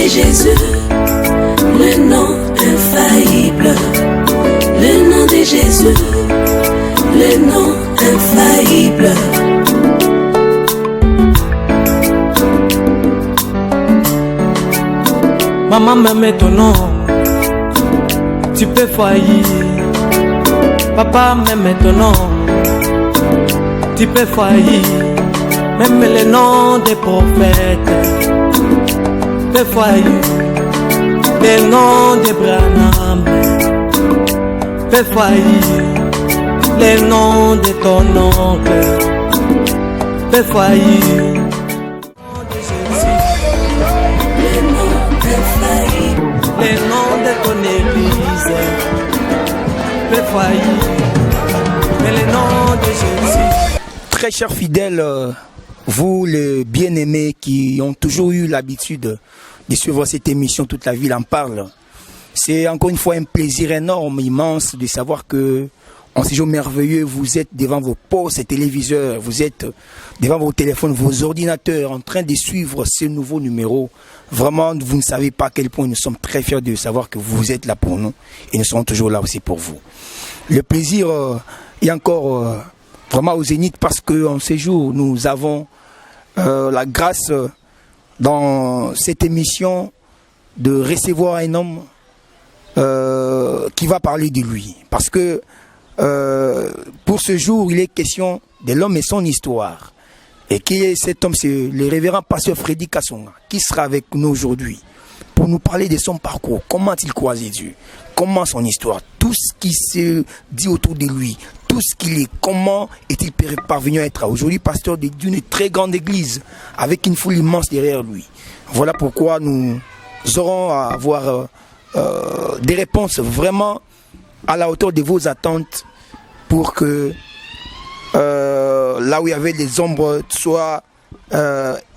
de Jésus, le nom infaillible. Le nom de Jésus, le nom infaillible. Maman m'aime ton nom, tu peux faillir. Papa m'aime ton nom, tu peux faillir. Même le nom des prophètes peut faillir. Le nom d'Abraham peut faillir. Le nom de ton oncle peut faillir. Le nom de ton église peut faillir, mais le nom de Jésus. Très chers fidèles, vous les bien-aimés qui ont toujours eu l'habitude de suivre cette émission, toute la ville en parle. C'est encore une fois un plaisir énorme, immense de savoir que en ces jours merveilleux, vous êtes devant vos postes téléviseurs, vous êtes devant vos téléphones, vos ordinateurs, en train de suivre ce nouveau numéro. Vraiment, vous ne savez pas à quel point nous sommes très fiers de savoir que vous êtes là pour nous et nous serons toujours là aussi pour vous. Le plaisir est encore vraiment au zénith parce qu'en ces jours, nous avons la grâce dans cette émission de recevoir un homme qui va parler de lui. Parce que pour ce jour, il est question de l'homme et son histoire. Et qui est cet homme? C'est le révérend pasteur Freddy Kassonga, qui sera avec nous aujourd'hui pour nous parler de son parcours. Comment a-t-il croisé Dieu? Comment son histoire? Tout ce qui se dit autour de lui, tout ce qu'il est, comment est-il parvenu à être aujourd'hui pasteur d'une très grande église avec une foule immense derrière lui. Voilà pourquoi nous aurons à avoir des réponses vraiment à la hauteur de vos attentes pour que là où il y avait des ombres soit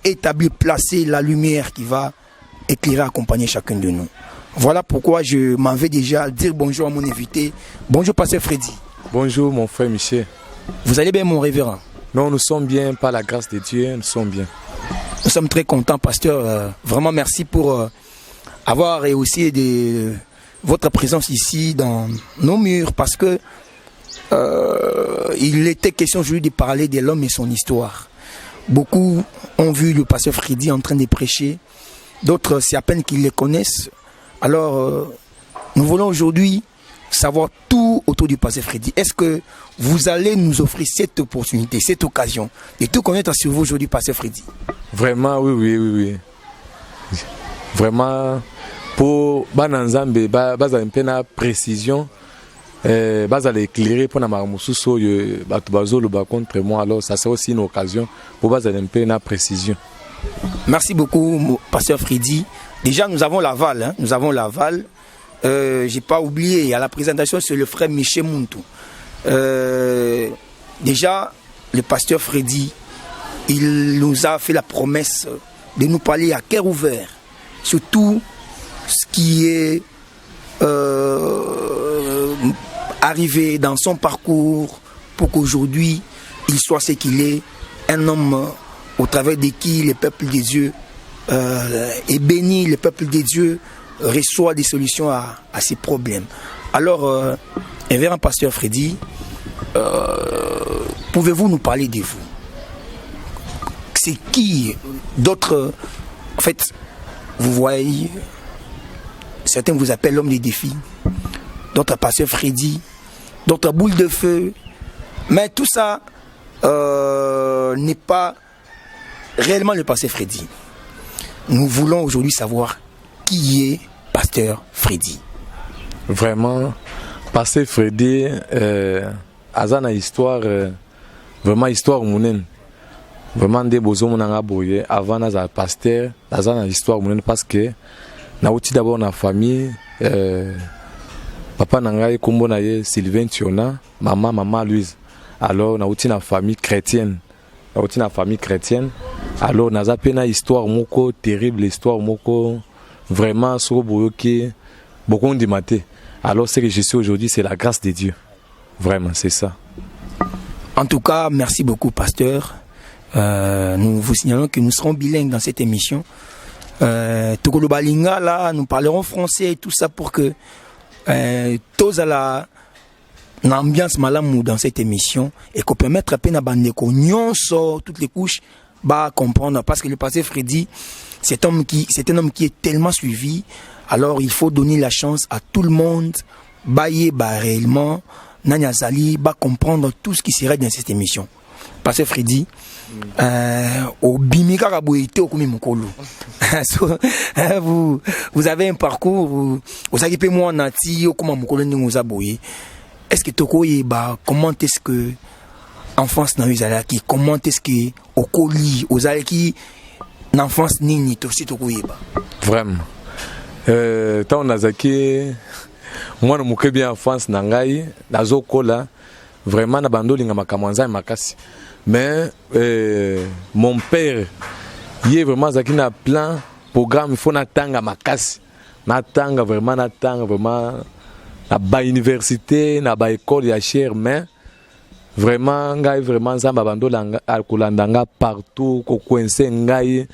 établie, placée la lumière qui va éclairer, accompagner chacun de nous. Voilà pourquoi je m'en vais déjà dire bonjour à mon invité. Bonjour pasteur Freddy. Bonjour mon frère Michel. Vous allez bien mon révérend? Non, nous sommes bien, par la grâce de Dieu, nous sommes bien. Nous sommes très contents pasteur. Vraiment merci pour avoir réussi votre présence ici dans nos murs parce que il était question aujourd'hui de parler de l'homme et son histoire. Beaucoup ont vu le pasteur Freddy en train de prêcher, d'autres c'est à peine qu'ils les connaissent. Alors nous voulons aujourd'hui savoir tout autour du pasteur Freddy. Est-ce que vous allez nous offrir cette opportunité, cette occasion de tout connaître sur vous aujourd'hui pasteur Freddy? Vraiment oui. Vraiment pour Bananzambe, baza un peu na précision, baza l'éclairer pour na mamususo batubazo le bas contre moi. Alors ça sera aussi une occasion pour baza un peu na précision. Merci beaucoup pasteur Freddy. Déjà nous avons l'aval, hein? Nous avons l'aval. J'ai pas oublié à la présentation c'est le frère Michel Muntu. Déjà le pasteur Freddy, il nous a fait la promesse de nous parler à cœur ouvert, surtout ce qui est arrivé dans son parcours pour qu'aujourd'hui il soit ce qu'il est, un homme au travers de qui le peuple de Dieu est béni, le peuple de Dieu reçoit des solutions à ses problèmes. Alors, révérend pasteur Freddy, pouvez-vous nous parler de vous? C'est qui d'autres, en fait, vous voyez, certains vous appellent l'homme des défis, d'autres pasteur Freddy, d'autres boule de feu, mais tout ça n'est pas réellement le pasteur Freddy. Nous voulons aujourd'hui savoir qui est pasteur Freddy. Vraiment, pasteur Freddy, azana histoire, vraiment histoire mounen. Vraiment des beaux hommes n'ont pas avant naza pasteur, azana histoire mounen parce que na outi d'abord na famille, papa nangai kombo na ye Sylvain Tiona, maman Louise. Alors na outi na famille chrétienne. Alors naza pena histoire moko terrible, histoire moko vraiment sur boyoki beaucoup de maté. Alors ce que je suis aujourd'hui, c'est la grâce de Dieu. Vraiment, c'est ça. En tout cas, merci beaucoup pasteur. Nous vous signalons que nous serons bilingues dans cette émission. Tokoloba Lingala, nous parlerons français et tout ça pour que tous à l'ambiance malamou dans cette émission et qu'on permette à peine à bandeko nyonso toutes les couches bah comprendre parce que le pasteur Freddy c'est un homme qui est tellement suivi, alors il faut donner la chance à tout le monde bailler bah réellement Nanyazali bah comprendre tout ce qui serait dans cette émission. Pasteur Freddy au bimika kaboité au kumi mukolo. Vous avez un parcours vous avez moi nati au comment mukolo nous a boyé. Est-ce que toko yeba comment est-ce que enfance na uzalaki comment est-ce que au colis aux alaki l'enfance nini aussi toko yeba vraiment tant nazaki moi no muke bien enfance na ngai nazokola vraiment na bandolinga makamwanza makasi mais mon père il est vraiment zaki na plan programme il faut natanga makasi natanga vraiment na ba université na ba école ya cher mais vraiment ngai vraiment zamba bandolanga akulandanga partout ko coincer ngai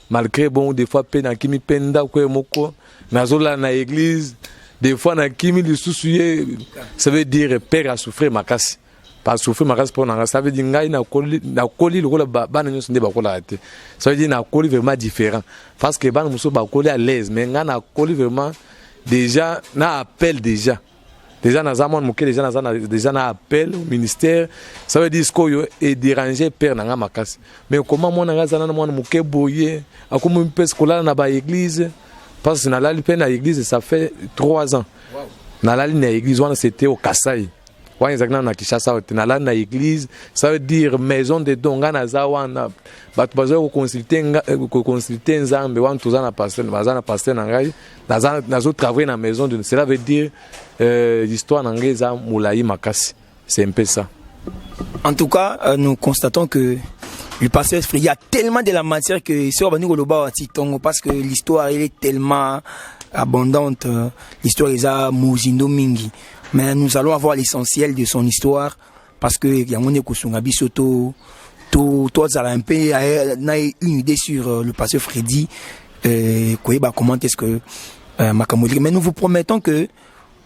malgré bon des fois pe na kimi penda ko moko nazola na église des fois na kimi lisusuye ça veut dire père a souffert makasi pas souffrir makasi pour nanga ça veut dire ngai na koli lokola bana nyonso nde bakola ate ça veut dire na koli vraiment différent parce que bana muso bakoli à l'aise mais nga na koli vraiment déjà na appel déjà na zaman moké déjà na appel au ministère ça veut dire ce que est déranger père nanga makasi mais comment moi nanga zana moi moké boyer akomo mpes kola na ba église parce que na la peine à l'église ça fait 3 ans na la ligne à l'église on c'était au Kasai ouais exactement na Kinshasa na la na église ça veut dire maison de donga na zawana bat bazo consulter nzambe wan tozana pasteur na ngai na zo travailler na maison de cela veut dire l'histoire na ngai za moulayi makasi c'est un peu ça. En tout cas nous constatons que le pasteur Freddy, il y a tellement de la matière que c'est parce que l'histoire elle est tellement abondante, l'histoire est à Mozindo Mingi. Mais nous allons avoir l'essentiel de son histoire parce que Yamone Kusungabi Soto, toi ça a un peu une idée sur le pasteur Freddy, comment est-ce que Makamoli. Mais nous vous promettons que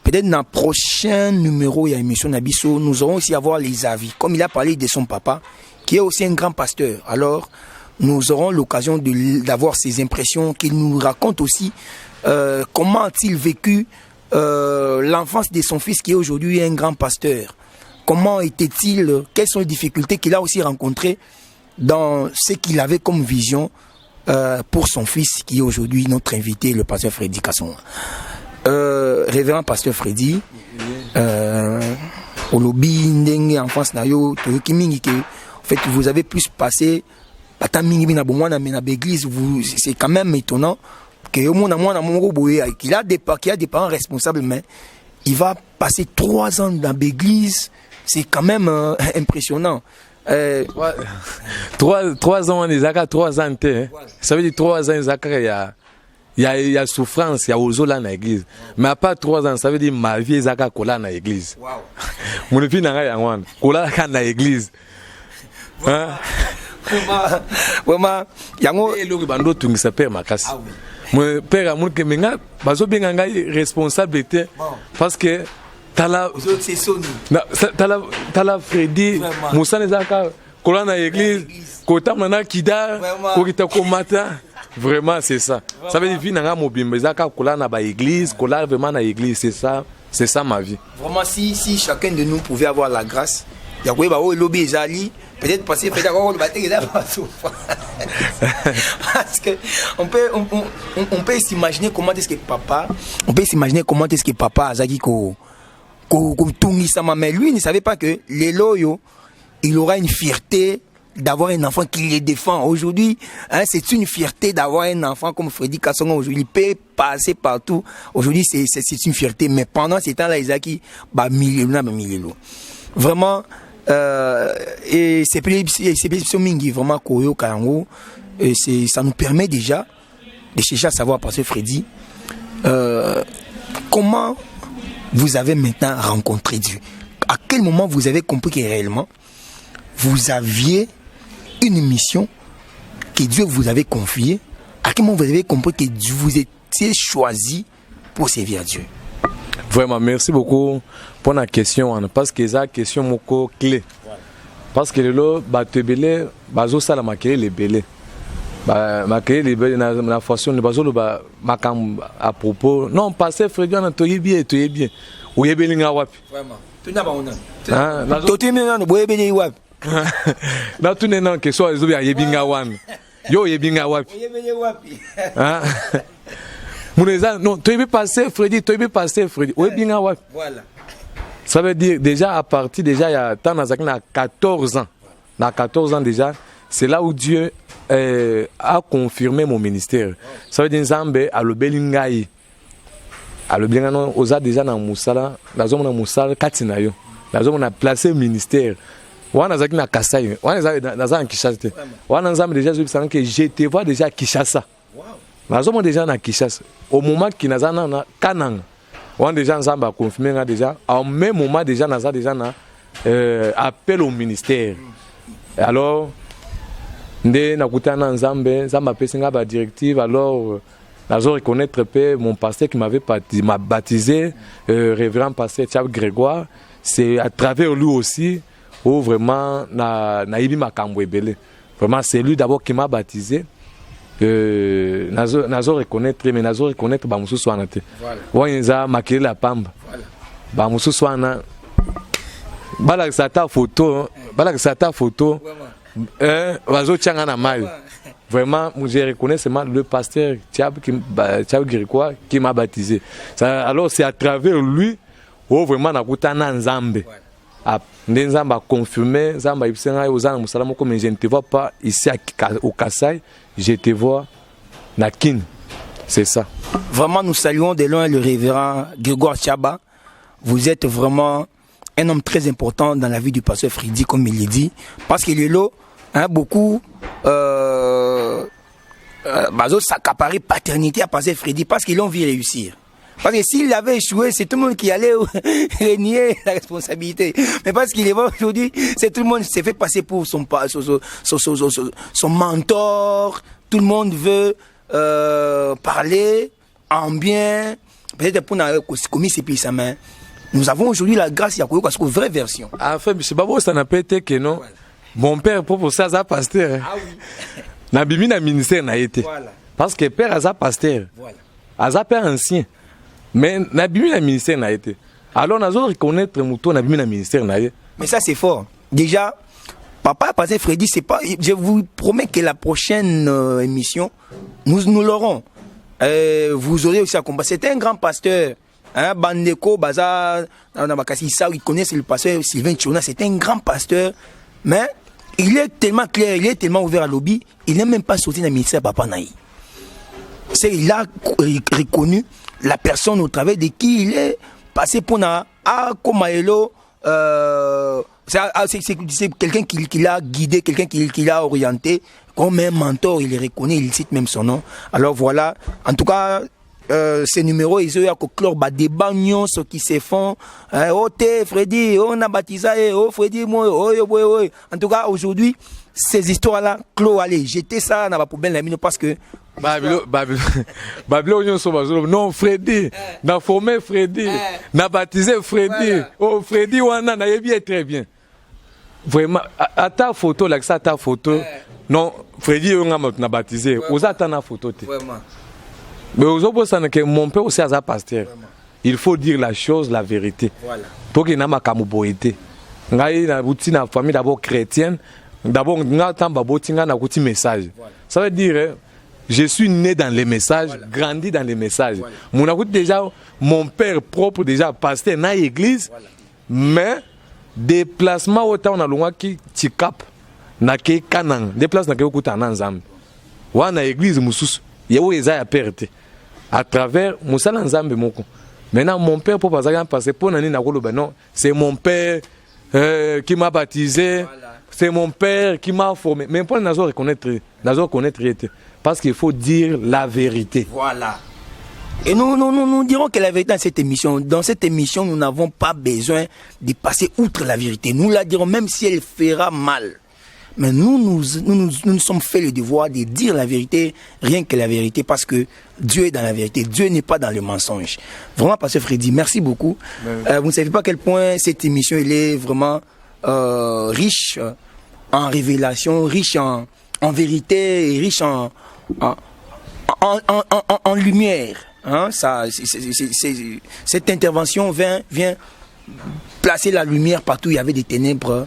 peut-être dans le prochain numéro il y a émission Nabiso, nous aurons aussi avoir les avis. Comme il a parlé de son papa, qui est aussi un grand pasteur. Alors, nous aurons l'occasion d'avoir ses impressions, qu'il nous raconte aussi comment a-t-il vécu l'enfance de son fils qui est aujourd'hui un grand pasteur. Comment était-il, quelles sont les difficultés qu'il a aussi rencontrées dans ce qu'il avait comme vision pour son fils qui est aujourd'hui notre invité, le pasteur Freddy Kasson. Révérend pasteur Freddy, au lobby ndenge enfance na yo toyoki mingi que en fait vous avez plus passé ata mingi bina bomwana na l'église, c'est quand même étonnant que au monde mwana mongo boye qu'il a des parents responsables mais il va passer 3 ans dans l'église, c'est quand même impressionnant. 3 ans les aka 3 ans ça veut dire 3 ans les aka il y a souffrance, il y a ozola dans l'église. Mais à part 3 ans, ça veut dire ma vie est à kola dans l'église. Mon fille n'a rien à kola dans l'église. Vraiment, yango et le bando tout ça père makasi. Mon père a mon que menga bazo bien ngai responsabilité parce que t'ala Freddy Moussa les aka kola dans l'église, kota mana kida, kokita komata. Vraiment c'est ça. Ça veut dire vie nanga mobimba zaka kola na ba église, kola vraiment na église, c'est ça ma vie. Vraiment si chacun de nous pouvait avoir la grâce, ya ko ba o lobby ezali, peut-être passer peut-être ko ba te là parce que on peut s'imaginer comment est-ce que papa azaki ko tungi sama mais lui il ne savait pas que les loyo il aura une fierté d'avoir un enfant qui les défend. Aujourd'hui, c'est une fierté d'avoir un enfant comme Freddy Kasongo. Aujourd'hui, il peut passer partout. Aujourd'hui, c'est une fierté. Mais pendant ces temps-là, Isaki, vraiment, et c'est mingi vraiment koyo karango. Et ça nous permet déjà de chercher à savoir parce que Freddy, comment vous avez maintenant rencontré Dieu? À quel moment vous avez compris que réellement vous aviez une mission que Dieu vous avait confiée à À quel moment vous avez compris que vous étiez choisi pour servir Dieu? Vraiment, merci beaucoup pour la question, parce que c'est une question clé. Parce que le batebele, bazo sala makele les belé. Makele les belé na façon le bazo le makam à propos. Non, passer Freddy on toye bien. Ou yebelinga wapi. Vraiment. Tu n'as pas honte. Ah, tu m'as non boyebeli wapi. Na tu n'es non que soit zo ya yebinga wan. Yo yebinga wapi. Yebeli wapi. Ah. Mouneza non, tu peux passer Freddy. Ou yebinga wapi. Voilà. Ça veut dire déjà à partir déjà il y a tant à 14 ans. Dans 14 ans déjà, c'est là où Dieu a confirmé mon ministère. Ça veut dire Nzambe a le belingai. A le belingai oza déjà dans Moussala, la zone dans Moussala Katinayo. La zone on a placé ministère. Wana zaki na Kasai, wana za Kinshasa. Wana Nzambe déjà que je te vois déjà à Kinshasa. Wow. La zone déjà na Kinshasa. Au moment qui na na Kananga. On déjà ensemble a confirmé déjà en même moment déjà naza déjà na appel au ministère. Alors ndé na kutana nzambe pesinga ba directive alors nazo reconnaître pe mon pasteur qui m'avait baptisé révérend pasteur Thiab Grégoire, c'est à travers lui aussi où vraiment na ibi makambo ebele. Vraiment c'est lui d'abord qui m'a baptisé. Nazo reconnaître mais nazo reconnaître ba mususu wana te. Voilà. Wanza makele la pamba. Voilà. Ba mususu wana bala sata photo, bazo tchanga na mal. Vraiment, je reconnais seulement le pasteur Thiab Grégoire qui m'a baptisé. Alors c'est à travers lui où vraiment nakutana Nzambe. Nzambe a confirmé, Nzambe a ibsenga ozana musala moko mais je ne te vois pas ici au Kasai. Je te vois, Nakin. C'est ça. Vraiment, nous saluons de loin le révérend Grégoire Chaba. Vous êtes vraiment un homme très important dans la vie du pasteur Freddy, comme il l'a dit. Parce qu'il est là, hein, beaucoup s'accaparer paternité à pasteur Freddy parce qu'ils l'ont vu réussir. Parce que s'il avait échoué, c'est tout le monde qui allait renier la responsabilité. Mais parce qu'il est bon aujourd'hui, c'est tout le monde s'est fait passer pour son mentor. Tout le monde veut parler en bien. Peut-être pour commis ses pieds sa main. Nous avons aujourd'hui la grâce, il y a une vraie version. Enfin, je sais pas si ça n'a pas été que non. Voilà. Mon père, pour ça, ça pasteur. Ah oui. Nabimi na ministère n'a été. Voilà. Parce que père a pasteur. Voilà. A père ancien. Mais Nabimi na ministère n'a été. Alors, nous allons reconnaître Mouton Nabimi na ministère n'a été. Mais ça, c'est fort. Déjà, papa, pasteur Freddy, c'est pas. Je vous promets que la prochaine émission, nous l'aurons. Vous aurez aussi à combattre. C'était un grand pasteur. Hein, Bandeko, Baza, ils connaissent le pasteur Sylvain Tchona. C'était un grand pasteur. Mais il est tellement clair, il est tellement ouvert à l'objet, il n'est même pas sorti dans le ministère Papa Naï. Il a reconnu la personne au travers de qui il est passé pour Komaelo. C'est quelqu'un qui l'a guidé, quelqu'un qui l'a orienté. Comme un mentor, il est reconnu, il cite même son nom. Alors voilà, en tout cas, ces numéros, ils ont clore des bagnons qui se font. Oh, Freddy, on a baptisé, oh, Freddy, moi, oh. En tout cas, aujourd'hui, ces histoires-là, clos, allez, jeter ça dans la poubelle, parce que. Non, Freddy, n'a formé Freddy, n'a baptisé Freddy. Voilà. Oh, Freddy, on a bien très bien. Vraiment, à ta photo, là, ça, ta photo. Non, Freddy, on a baptisé. Vous attendez la photo. Vraiment. Mais que mon père aussi a un pasteur. Vraiment. Il faut dire la chose, la vérité. Voilà. Pour qu'il n'y ait pas de la famille d'abord chrétienne. D'abord, on a un message. Voilà. Ça veut dire, je suis né dans les messages, voilà. Grandi dans les messages. Voilà. Déjà, mon père propre, déjà pasteur dans l'église. Voilà. Mais, déplacement autant on a loin qui cap na ke kanang déplacement na ke okutana nzambe wana église mususu yewo eza ya perte à travers musala nzambe moko. Maintenant mon père pour passer pour nani na koloba non, c'est mon père qui m'a baptisé, voilà. C'est mon père qui m'a formé. Mais pour nazo reconnaître parce qu'il faut dire la vérité. Voilà. Et nous dirons que la vérité dans cette émission, nous n'avons pas besoin de passer outre la vérité. Nous la dirons même si elle fera mal. Mais nous sommes fait le devoir de dire la vérité, rien que la vérité, parce que Dieu est dans la vérité. Dieu n'est pas dans le mensonge. Vraiment, Pasteur Freddy, merci beaucoup. Vous ne savez pas à quel point cette émission elle est vraiment riche en révélation, riche en vérité, et riche en lumière. Hein? Cette intervention vient placer la lumière partout où il y avait des ténèbres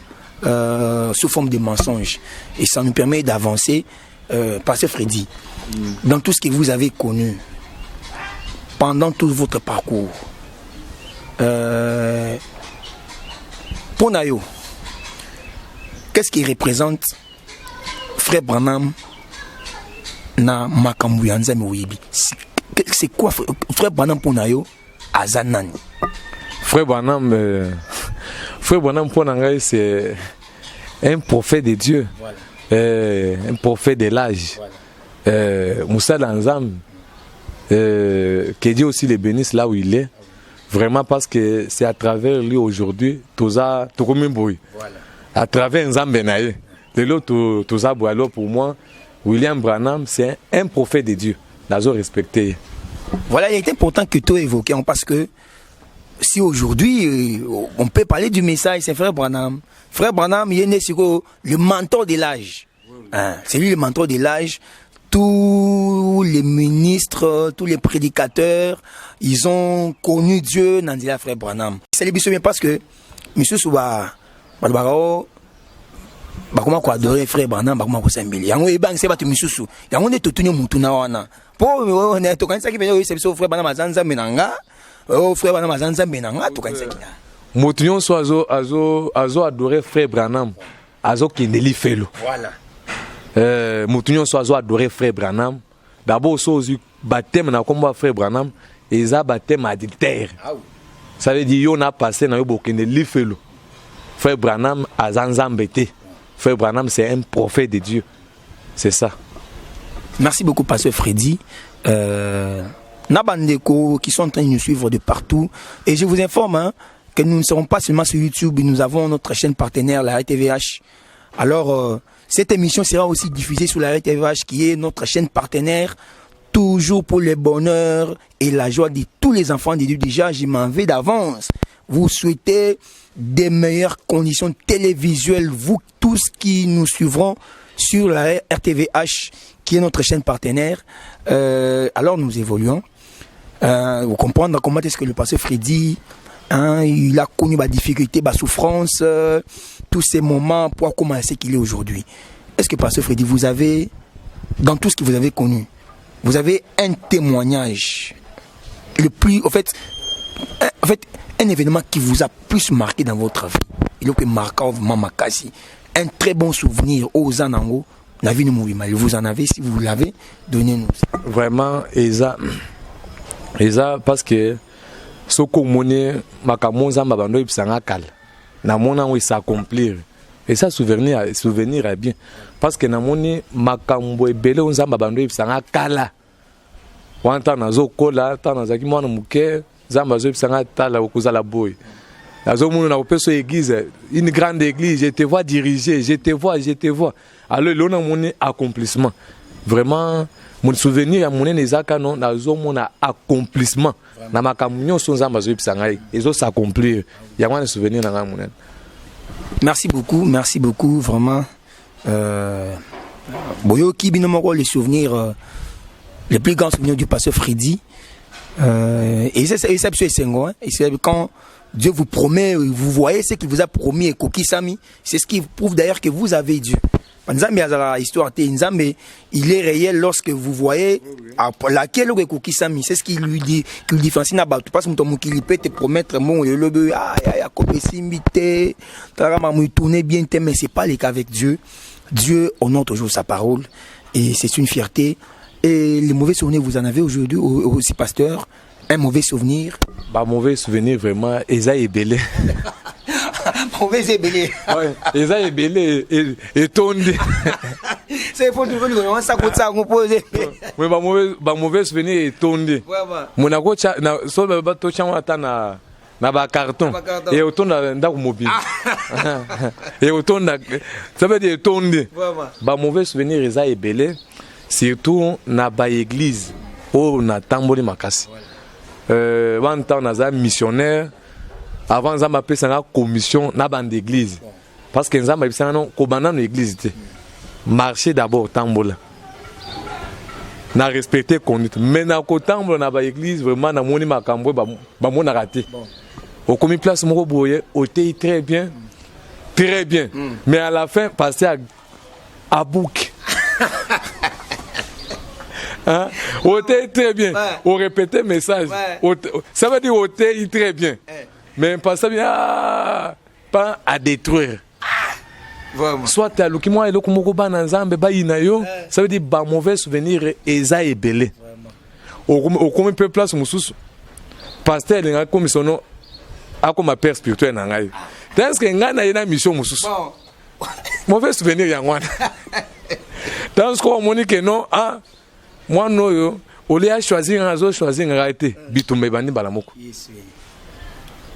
sous forme de mensonges. Et ça nous permet d'avancer. Pasteur Freddy, dans tout ce que vous avez connu, pendant tout votre parcours, pour Nayo, qu'est-ce qui représente Frère Branham na makambu ya nzambe oyebi? C'est quoi Frère Branham pour Nayo Azanani? Frère Branham pour Nangai, c'est un prophète de Dieu, voilà. Un prophète de l'âge. Voilà. Moussa Danzam, que Dieu aussi le bénisse là où il est. Vraiment, parce que c'est à travers lui aujourd'hui, Toza Tokomimbouy. Voilà. À travers Nzambe Naye. De l'autre, Toza Boalo, pour moi, William Branham, c'est un prophète de Dieu. Nazo respecté. Voilà, il est important que tu évoques, parce que si aujourd'hui, on peut parler du message, c'est Frère Branham. Frère Branham, il est né sur le mentor de l'âge. Hein, c'est lui le mentor de l'âge. Tous les ministres, tous les prédicateurs, ils ont connu Dieu dans le Frère Branham. C'est bien parce que M. Souba, comment adorer Frère Branham, comment s'embellir. Yango ebang c'est pas tu misusu. Yango ne totuni mutuna wana. Po on est to kanisa ki benyo c'est Frère Branham azanza menanga. Oh Frère Branham azanza menanga to kanisa ki. Mutunyo so azo adorer Frère Branham. Azo kindeli felo. Voilà. Mutunyo so azo adorer Frère Branham. D'abord so ozu baptême na komba Frère Branham et ça baptême adultère. Ça veut dire yo na passé na yo bokindeli felo. Frère Branham azanza mbete. Frère Branham, c'est un prophète de Dieu. C'est ça. Merci beaucoup, Pasteur Freddy. Nabandeko qui sont en train de nous suivre de partout. Et je vous informe que nous ne serons pas seulement sur YouTube, nous avons notre chaîne partenaire, la RTVH. Alors, cette émission sera aussi diffusée sur la RTVH, qui est notre chaîne partenaire, toujours pour le bonheur et la joie de tous les enfants de Dieu. Déjà, je m'en vais d'avance. Vous souhaitez des meilleures conditions télévisuelles, vous tous qui nous suivront sur la RTVH, qui est notre chaîne partenaire. Alors nous évoluons. Vous comprendre comment est-ce que le pasteur Freddy, il a connu ma difficulté, ma souffrance, tous ces moments pour commencer qu'il est aujourd'hui. Est-ce que pasteur Freddy, vous avez, dans tout ce que vous avez connu, vous avez un témoignage, le plus, en fait, un événement qui vous a plus marqué dans votre vie? Il est marquant vraiment quasi. Un très bon souvenir aux Anango, la vie de Mouvima. Vous en avez, si vous l'avez, donnez-nous. Vraiment, Eza, parce que ce qu'on m'a makamonza mabando ipsanga kal. Na mona où s'accomplir. Et ça souvenir est bien, parce que na moni makambo ebele onza mabando ipsanga kala. Wanta nazo kola, ta nazaki mwana muke. Une grande église, je te vois diriger, je te vois. Alors, là, on a un accomplissement. Vraiment, mon souvenir, mon accomplissement. Merci beaucoup, vraiment. Boyoki, binomoro, les souvenirs, les plus grands souvenirs du pasteur Freddy. Et c'est quand Dieu vous promet, vous voyez ce qu'il vous a promis et Kokisami, c'est ce qui prouve d'ailleurs que vous avez Dieu. Il est réel lorsque vous voyez laquelle est Kokisami, c'est ce qui lui dit, qu'il différencie n'a pas parce que il peut te promettre mon le tourner bien, mais c'est pas le cas avec Dieu. Dieu honore toujours sa parole et c'est une fierté. Et les mauvais souvenirs, vous en avez aujourd'hui aussi, pasteur? Un mauvais souvenir? Bah, mauvais souvenir, vraiment, Eza est belé. Mauvais ébélé. Ouais, Eza est belé et tombé. C'est pour tout le monde, ça coûte ça, on pose. Oui, bah, mauvais souvenir est tombé. Mon ago, na ba carton et otonda ndako mobile et otonda ça veut dire tonde ba mauvais souvenir eza ebele surtout na ba église o na tamboli makasi one temps naza missionnaire avant nzamba pesa nga commission na bande église parce que nzamba pesa non ko banda na église te marcher d'abord tambola na respecter conduite mais na ko tambola na ba église vraiment na moni makambo ba mona raté au commis place moko boye oté très bien mais à la fin passer à bouc hein oté très bien on répétait message ça veut dire oté très bien mais passer bien pas à détruire soit à luki moi eloko moko ba na nzambe ba ina yo ça veut dire ba mauvais souvenir eza ebele au commis place mususu pasteur nga commissionno akoma père spirituel na ngai est-ce que nga na ina mission mususu mauvais souvenir ya ngwana dans ko moni que non moi noyo oli a choisir nga été bitumba bandi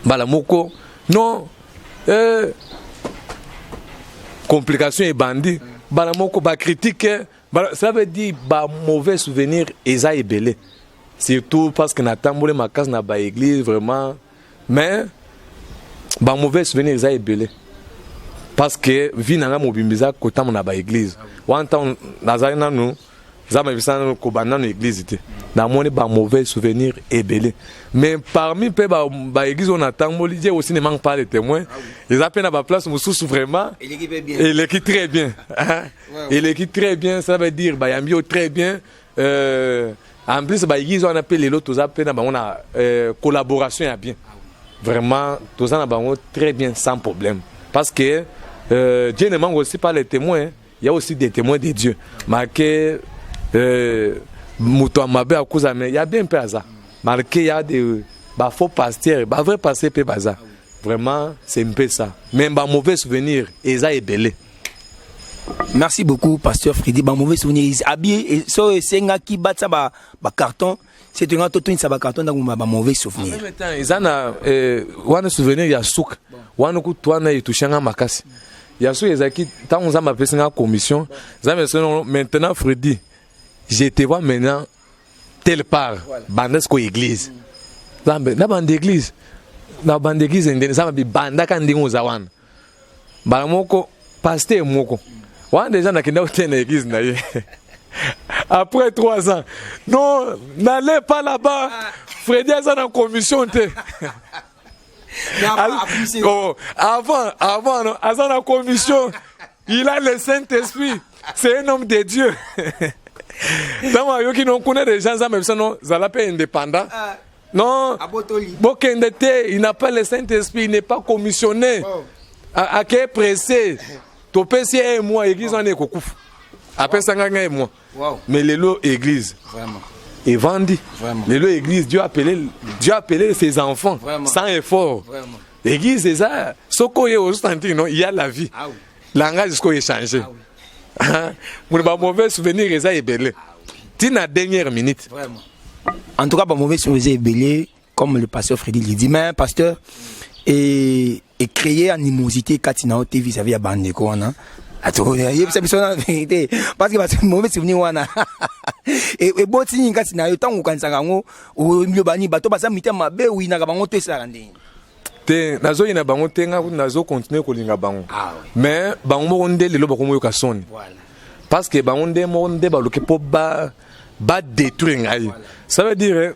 balamoko non complication et bandi balamoko ba critique ça veut dire ba mauvais souvenir eza ebele surtout parce que na tambole makasi na ba église vraiment mais ba mauvais souvenir eza ebele parce que vi na nga mobimbiza kotama na ba église one temps nazali nanu zama bisana ko banda na église te na moni ba mauvais souvenir ebele mais parmi pe ba église on a tamboli Dieu aussi ne manque pas de témoins ils appellent à ba place mususu vraiment et l'équipe très bien et l'équipe très bien ça veut dire ba yambio très bien en plus ba église on appelle les autres appellent on a collaboration ya bien vraiment tout ça na bango très bien sans problème parce que Dieu ne manque aussi pas les témoins il y a aussi des témoins de Dieu marqué muto mabe akuza mais il y a bien peu ça marqué il y a des faux pasteurs vrai pasteur pe baza vraiment c'est un peu ça mais mauvais souvenir eza ebele. Merci beaucoup pasteur Freddy. Ba mauvais souvenir habillé et so senga ki batsa ba carton c'est un autre tout ça ba carton donc ba mauvais souvenir en même temps izana wana souvenir ya souk wana ku twana itushanga makasi ya sou ezaki tant on a fait une commission maintenant Freddy je te vois maintenant telle part bandesko église na bande église ndene ça va banda kan ndingo za wana bala moko pasteur moko wana déjà na kenda hôtel na église na ye après 3 ans non n'allez pas là-bas Freddy a ça en commission te avant non, à la commission, il a le Saint-Esprit. C'est un homme de Dieu. Dans les gens qui connaissent des gens, ils sont indépendants. Non, il n'a pas le Saint-Esprit, il n'est pas commissionné. À quel pressé? Tu peux essayer un mois, l'église en est cocu. Après ça, un mois. Mais les lots église. Vraiment. Et vendit. Les lots église, Dieu a appelé ses enfants vraiment. Sans effort. L'église, c'est ça. Ce qu'on il y a la vie. Langage, ce qu'on a changé. Pour les mauvais souvenirs, ça est belé. Tu n'as dernière minute. Vraiment. En tout cas, les mauvais souvenirs, c'est belé, comme le pasteur Freddy l'a dit. Mais, pasteur, et créer animosité quand il a été vis-à-vis de la bande de Kouana. Parce que mauvais souvenir wana et boti ngati na yo tangu kansanga ngo o myobani bato basa mitema be wina ka bango te sarande te nazo ina bango te nga nazo continuer ko linga bango mais bango mo ndé lelo bako moyo ka soni parce que bango ndé mo ndé ba loke po ba détruire ngai ça veut dire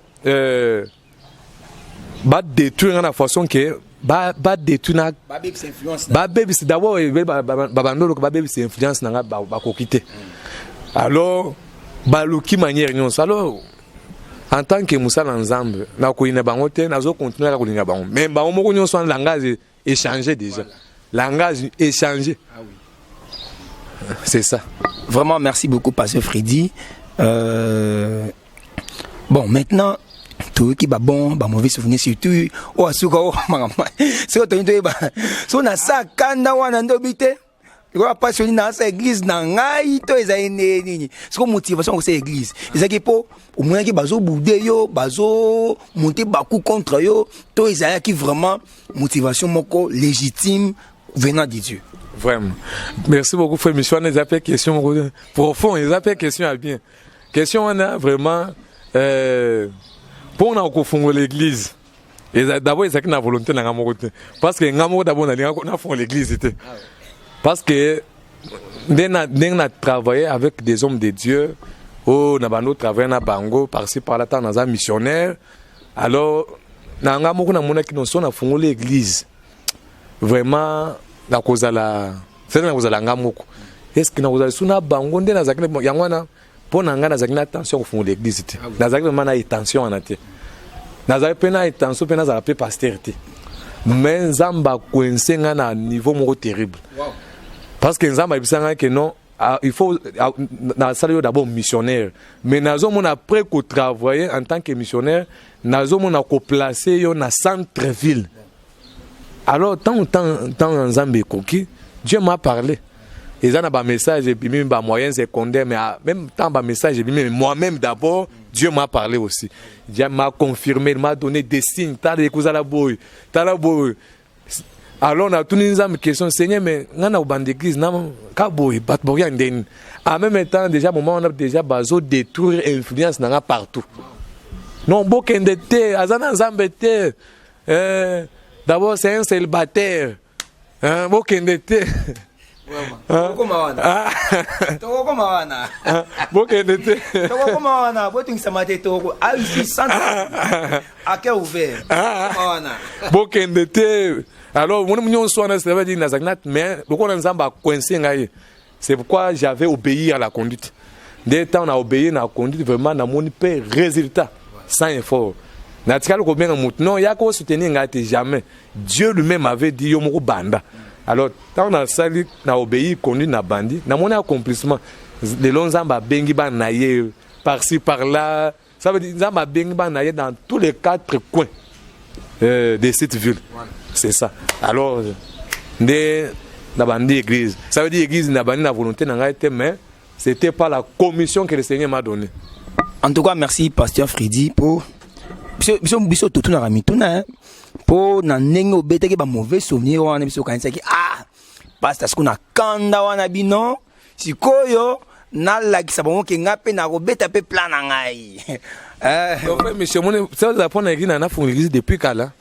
ba détruire na façon que ba détruire ba baby c'est d'abord ba ndolo ba baby c'est influence na ba ko quitter alors ba luki manière non alors en tant que Moussa Nzambe na ko ina bango te nazo continuer ko linga bango mais bango moko nyonso en langage échangé déjà langage échangé c'est ça vraiment merci beaucoup pasteur Freddy bon maintenant tout qui va bon mauvais souvenir surtout o asuka o mama so to ndo ba so na sa kanda wana ndo bite Quoi passionné dans cette église dans ngai to ezali nini. C'est comme motivation pour cette église. Ezaki po au moins ki bazo bouder yo, bazo monter baku contre yo, to ezali qui vraiment motivation moko légitime venant de Dieu. Vraiment. Merci beaucoup frère Michel, on a fait question profond, ils ont fait question à bien. Question on a vraiment pour on a confondre l'église. Et d'abord ils ont une volonté dans ngamo côté parce que ngamo d'abord on a fond l'église était. Parce que nous avons travaillé avec des hommes de Dieu, nous avons travaillé à Bango, par-ci par-là, dans un missionnaire. Alors, nous avons fondé l'église. Vraiment, c'est la est-ce que nous avons Bango, nous avons attention au fond de l'église. Nous avons attention à la tête. Nous avons attention à la postérité. Mais nous avons coincé à un niveau terrible. Parce que nous avons dit que non, il faut d'abord missionnaire. Mais nous avons après qu'on travaille en tant que missionnaire, nous avons placé dans le centre-ville. Alors, tant nous avons coquille, Dieu m'a parlé. Ils ont un message, et puis même un moyen secondaire, mais même tant un message, et puis moi-même d'abord, Dieu m'a parlé aussi. Dieu m'a confirmé, il m'a donné des signes. T'as des choses à la boue. Alors, on a tous les hommes qui sont Seigneur, mais on a une église, on a en même temps, déjà, moment on a déjà besoin de détruire l'influence partout. Non, beaucoup d'été, d'abord, c'est un célibataire. Beaucoup d'été. Alors, c'est pourquoi j'avais obéi à la conduite. Dès que on a obéi à la conduite, vraiment, on a mon résultat, sans effort. Non, il y a qu'à soutenir jamais. Dieu lui-même avait dit, yo banda. Alors, quand on a sali, on a obéi, conduit, on a bandi, on a mon accomplissement. Les longs ans, bengi banaye, par-ci, par-là. Ça veut dire, on a bengi banaye dans tous les 4 coins de cette ville. C'est ça. Alors, n'a pas d'église. Ça veut dire l'église n'a pas la volonté, mais c'était pas la commission que le Seigneur m'a donnée. En tout cas, merci Pasteur Freddy pour tout na ramituna pour na nengo beteke ba mauvais souvenir wana biso kanisa ki pasteur ce qu'on a kanda wana bino sikoyo na lakisa bango ke ngape na robeta pe plan na ngai. Donc monsieur mon ça za pona église na fond l'église depuis kala.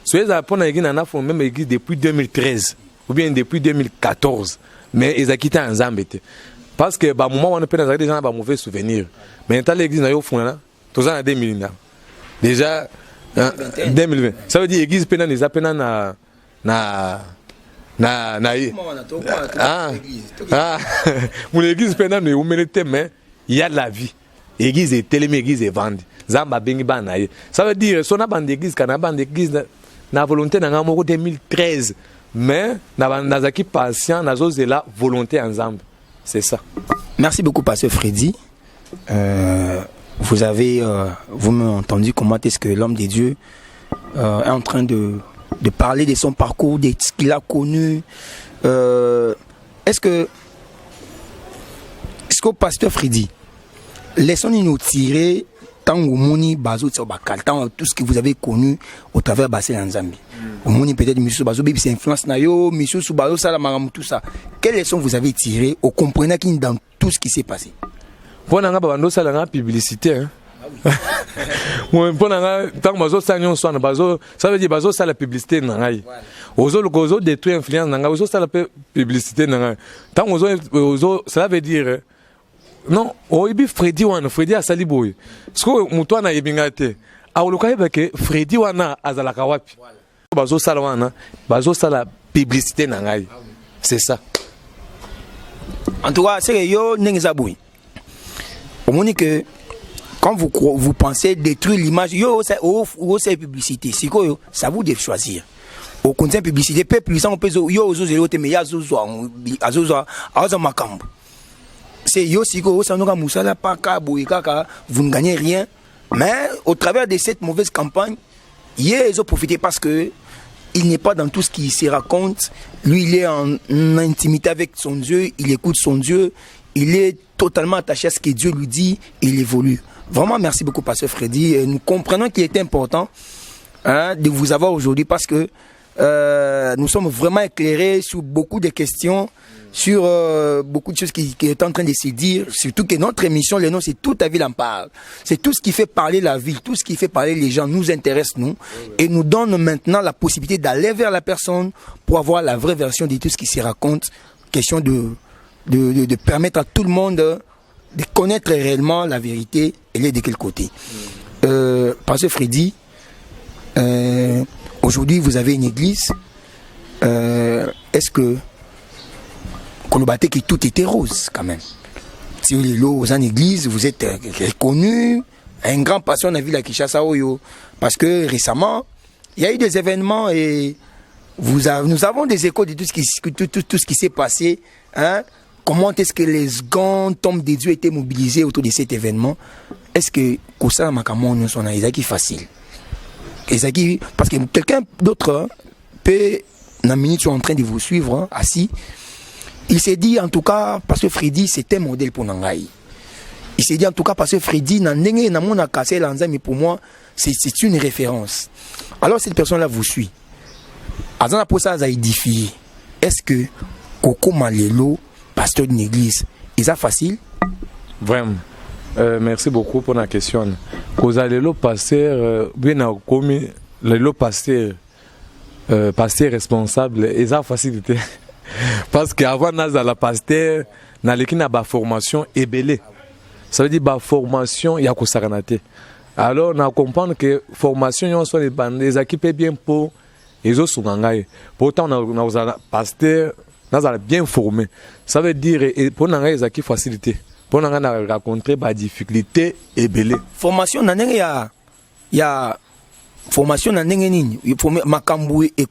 Ceux za pona église na fond même église depuis 2013 ou bien depuis 2014 mais ils a quitté en Zambie parce que ba moment on a peut des gens ba mauvais souvenir. Mais dans l'église na yo fond là tous en 2000 déjà 2020 ça veut dire l'église pena les appena na mon église pena ne humanité mais il y a la vie l'église est telle église est vendue zamba bengi bana ça veut dire son bande d'église kana bande d'église na volonté na ngamo 2013 mais na zaki patient na zoze la volonté ensemble c'est ça. Merci beaucoup pasteur Freddy. Vous avez vous-même entendu comment est-ce que l'homme de Dieu est en train de parler de son parcours, de ce qu'il a connu. Est-ce que pasteur Freddy, laissons-nous nous tirer tant au moni bazo tant tout ce que vous avez connu au travers basé en Zambie. Au moni peut-être monsieur bazo bibi c'est influence na yo, monsieur bazo ça la maram tout ça. Quelles leçons vous avez tirées au comprenant qu'il dans tout ce qui s'est passé? Pour nga bando sala nga publicité hein. Moi pour nga tant bazo sanyon so na bazo ça veut dire bazo sala publicité na ngai. Ozo lokozo détruire influence na nga ozo sala publicité na ngai. Tant ozo cela veut dire non, oibi Freddy wana Freddy asali boy. Siko mutu ana yebingate. Awuluka yebake Freddy wana azalaka wapi. Bazo sala wana, bazo sala publicité na ngai. C'est ça. En tout cas, c'est yo nengizaboui. Au moins que quand vous pensez détruire l'image, yo c'est publicité. Siko ça vous de choisir. Au contient publicité peu puissant on peut yo ozo zelo te mais ya azozo makambo. C'est yo siko ça nous musala pas kaka vous ne gagnez rien mais au travers de cette mauvaise campagne ils ont profité parce que il n'est pas dans tout ce qui se raconte. Lui, il est en intimité avec son Dieu, il écoute son Dieu, il est totalement attaché à ce que Dieu lui dit, il évolue. Vraiment, merci beaucoup, Pasteur Freddy. Et nous comprenons qu'il est important de vous avoir aujourd'hui parce que nous sommes vraiment éclairés sur beaucoup de questions, sur beaucoup de choses qui est en train de se dire, surtout que notre émission, le nom, c'est Toute la ville en parle. C'est tout ce qui fait parler la ville, tout ce qui fait parler les gens nous intéresse, nous, et nous donne maintenant la possibilité d'aller vers la personne pour avoir la vraie version de tout ce qui se raconte. Question de permettre à tout le monde de connaître réellement la vérité, elle est de quel côté. Pasteur Freddy, aujourd'hui vous avez une église, est-ce que Kolobaté qui tout était rose quand même? Si vous êtes en église, vous êtes reconnu, un grand passion dans la ville à Kinshasa, parce que récemment, il y a eu des événements et nous avons des échos de tout ce qui s'est passé. Hein? Comment est-ce que les grands hommes de Dieu étaient mobilisés autour de cet événement? Est-ce que Kosa Makamon nous sont Isaki facile? Isaki, parce que quelqu'un d'autre peut, dans la minute, sont en train de vous suivre, assis. Il s'est dit en tout cas, parce que Freddy c'était un modèle pour Nangaï. Il s'est dit en tout cas, parce que Freddy, mais pour moi, c'est une référence. Alors cette personne-là vous suit. Azana pour ça, a édifié. Est-ce que Koko Malelo, pasteur d'une église, est ça facile? Vraiment. Merci beaucoup pour la question. Kozalelo pasteur, bien commis, le pasteur responsable, est ça facilité. Parce qu'avant la pasteur, na formation ebelé. Ça veut dire la formation il y a kosaranate. Alors on comprend que formation sont les équipes bien pour les autres sungangai. Pourtant on a pasteur bien formé. Ça veut dire pour les équipes facilité. Pour nous rencontrer des difficultés ebelé. Formation il y a formation na ndenge nini makambu et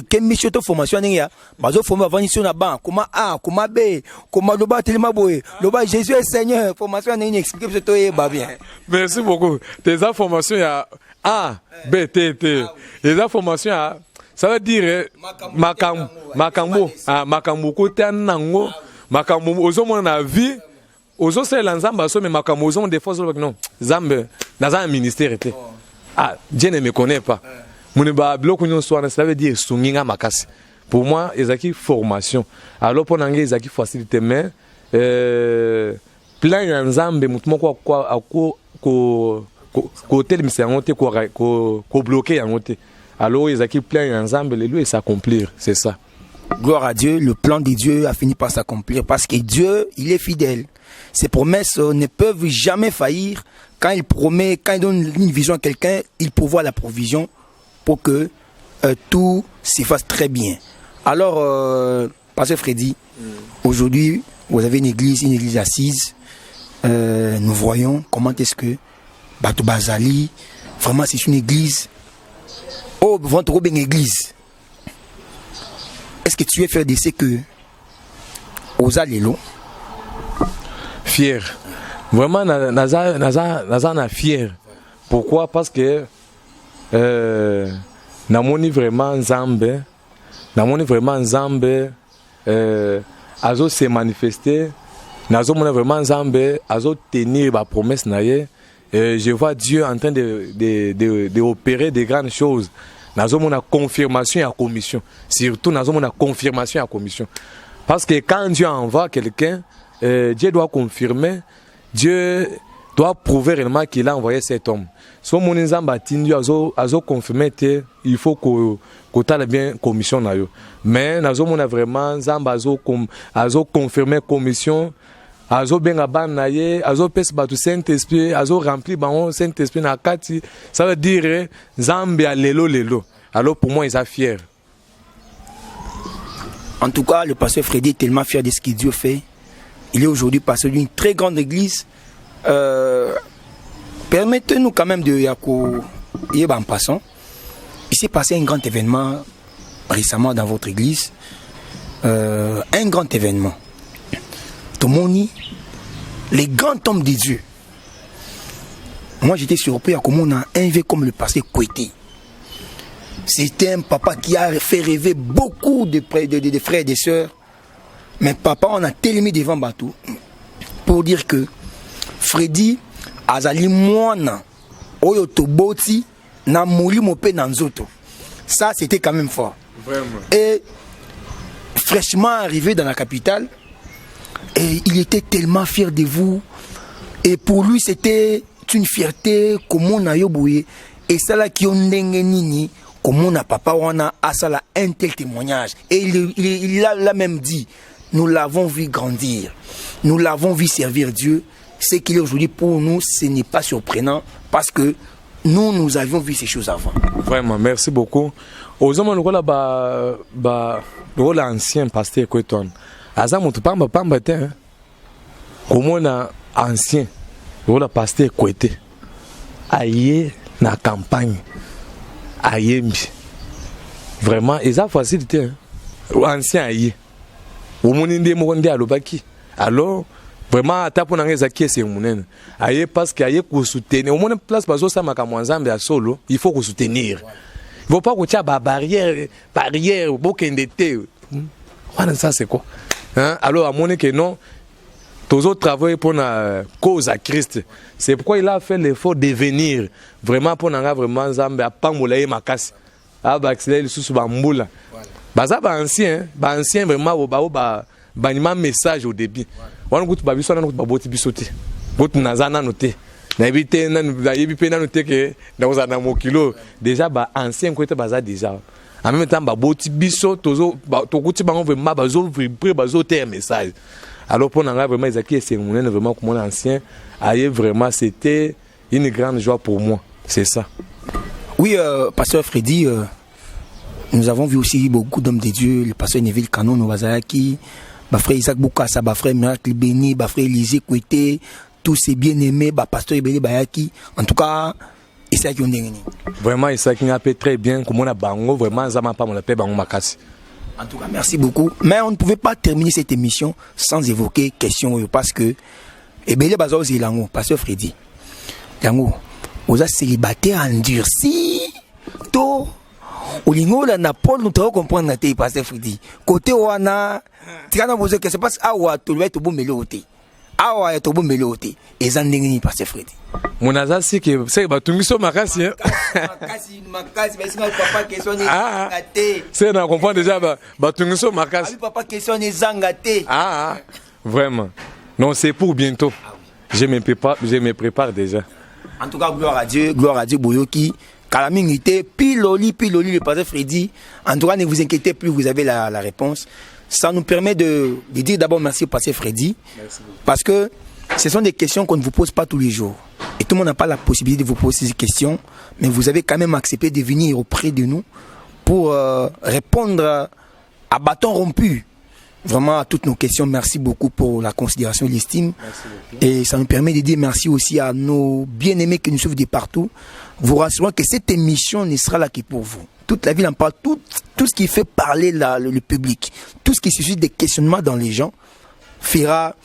kembi choto formation ndenge ya bazo former avant ici na ban comment A comment B comment loba telema boye loba Jésus est Seigneur formation ndenge expliquer plutôt ba bien. Merci beaucoup. Tes formations ya A B T T les formations ya ça veut dire makambu côté nango makambu ozomo na vie ozo c'est l'ensemble so mais makambu ozo des fois non zambe dans un ministère était. Ah, Dieu ne me connaît pas. Ça veut dire Sunginga Makasi. Pour moi, il y a une formation. Alors, pour nous, il y a une facilité. Mais, plein d'ensemble, côté de bloqué. Alors, il y a plein d'ensemble et s'accomplir. C'est ça. Gloire à Dieu, le plan de Dieu a fini par s'accomplir parce que Dieu, il est fidèle. Ses promesses ne peuvent jamais faillir. Quand il promet, quand il donne une vision à quelqu'un, il pourvoit la provision pour que tout se fasse très bien. Alors, Pasteur Freddy, aujourd'hui, vous avez une église assise. Nous voyons comment est-ce que Bato Bazali, vraiment c'est une église. Oh, votre une église. Est-ce que tu es fier de ce que Oza Lelo? Fier. Vraiment, naza fier. Pourquoi? Parce que namoni vraiment Nzambe, azo se manifester, nazo mona vraiment Nzambe, azo tenir ma promesse naie. Je vois Dieu en train de opérer des grandes choses. Nazo mona confirmation à commission. Surtout nazo mona confirmation à commission. Parce que quand Dieu envoie quelqu'un, Dieu doit confirmer. Dieu doit prouver réellement qu'il a envoyé cet homme. Si mon Nzamba Tindu a confirmé, il faut que tu aies bien commission. Mais nous avons vraiment Nzamba a confirmé commission. Azo benga banaye, azo pes batu Saint-Esprit, azo rempli ban Saint-Esprit na kati. Ça veut dire Nzambe a lelo. Alors pour moi, ils sont fiers. En tout cas, le pasteur Freddy est tellement fier de ce que Dieu fait. Il est aujourd'hui pasteur d'une très grande église. Permettez-nous quand même de en passant. Il s'est passé un grand événement récemment dans votre église. Un grand événement. Tomoni, les grands hommes de Dieu. Moi j'étais surpris à comment on a invité comme le pasteur Kouété. C'était un papa qui a fait rêver beaucoup de frères et de sœurs. Mais papa, on a tellement devant Batou pour dire que Freddy azali mwana oyo toboti na molimo pe na nzoto. Ça, c'était quand même fort. Vraiment. Et fraîchement arrivé dans la capitale, et il était tellement fier de vous. Et pour lui, c'était une fierté comme on a yoboué. Et ça là qui on nini, comme on a papa, on a ça là un tel témoignage. Et il a même dit, nous l'avons vu grandir, nous l'avons vu servir Dieu. Ce qu'il est aujourd'hui pour nous, ce n'est pas surprenant parce que nous avions vu ces choses avant. Vraiment, merci beaucoup. Aux hommes, nous avons l'ancien pasteur Kweton. Azam, tu parles pas matin. Comme on a ancien, nous avons pasteur Kwete. Aïe, na campagne. Aïe, vraiment, ils ont facilité. Ancien aïe. Au monde inde monde à l'obaki. Alors, vraiment, tapo na ngeza qui c'est mon aïe parce qu'il y a que soutenir. Au monde place bazo ça makamwanzambe à solo, il faut que soutenir. Il ne faut pas que tu aies barrière, bokendete. Ça c'est quoi? Hein? Alors, à mon avis, que non, tous autres travaillent pour la cause à Christ. C'est pourquoi il a fait l'effort de venir vraiment pour nous vraiment Zambé à Pamolaye Makasi. Ah, bah, c'est sous Bamboula. Bah, ça, ancien vraiment, bah, un message au début. On a goûté Babiso, on a goûté Baboti Bisoté. Goûté Nazana noté. N'habité, n'a noté que dans un kilo. Déjà, bah, ancien côté baza déjà. En même temps, Baboti Biso, Tozo, Tokuti Bango, vraiment, Bazo, Bazo, un message. Alors pour nous vraiment Isaac c'est vraiment comme mon ancien aïe vraiment c'était une grande joie pour moi, c'est ça. Oui, pasteur Freddy, nous avons vu aussi beaucoup d'hommes de Dieu, le pasteur Neville Canon Novazaki, frère Isaac Boukassa, frère Miracle Béni, frère Élisée Kouete, tous ces bien-aimés, pasteur Ebele Bayaki, en tout cas Isaac Yondengeni. Vraiment Isaac a fait très bien comme on a bango vraiment Zama pas mon appel bango makasi. En tout cas, merci beaucoup. Mais on ne pouvait pas terminer cette émission sans évoquer question parce que Ebele Bazo Zilango, pasteur Freddy. Yango, vous êtes célibataire endurci. To, au lingo la Napol, nous devons comprendre notre pasteur Freddy. Côté Wana, tu as posé que c'est parce que Awa, tu dois être bon méloté. Awa, tu dois être bon méloté. Et Zandengini, pasteur Freddy. Mon azar, c'est que c'est que tu me sens makasi. Makasi, mais sinon, papa, question est zangaté. C'est, on comprend déjà, tu me sens makasi. Papa, question est zangaté. Ah, vraiment. Non, c'est pour bientôt. Je me prépare déjà. En tout cas, gloire à Dieu, Boyoki. Calamité, piloli, le pasteur Freddy. En tout cas, ne vous inquiétez plus, vous avez la réponse. Ça nous permet de dire d'abord merci au pasteur Freddy. Merci beaucoup. Parce que ce sont des questions qu'on ne vous pose pas tous les jours. Et tout le monde n'a pas la possibilité de vous poser ces questions. Mais vous avez quand même accepté de venir auprès de nous pour répondre à bâton rompu. Vraiment à toutes nos questions. Merci beaucoup pour la considération et l'estime. Et ça nous permet de dire merci aussi à nos bien-aimés qui nous suivent de partout. Vous rassurant que cette émission ne sera là que pour vous. Toute la ville en parle. Tout ce qui fait parler le public, tout ce qui suscite des questionnements dans les gens fera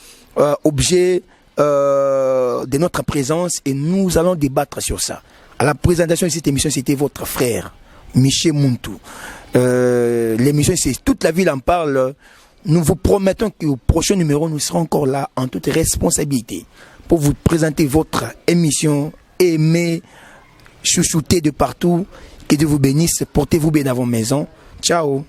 objet de notre présence et nous allons débattre sur ça. À la présentation de cette émission, c'était votre frère, Michel Muntu. L'émission, c'est Toute la ville en parle. Nous vous promettons qu'au prochain numéro, nous serons encore là en toute responsabilité pour vous présenter votre émission aimée, chouchoutée de partout. Que Dieu vous bénisse. Portez-vous bien dans vos maisons. Ciao.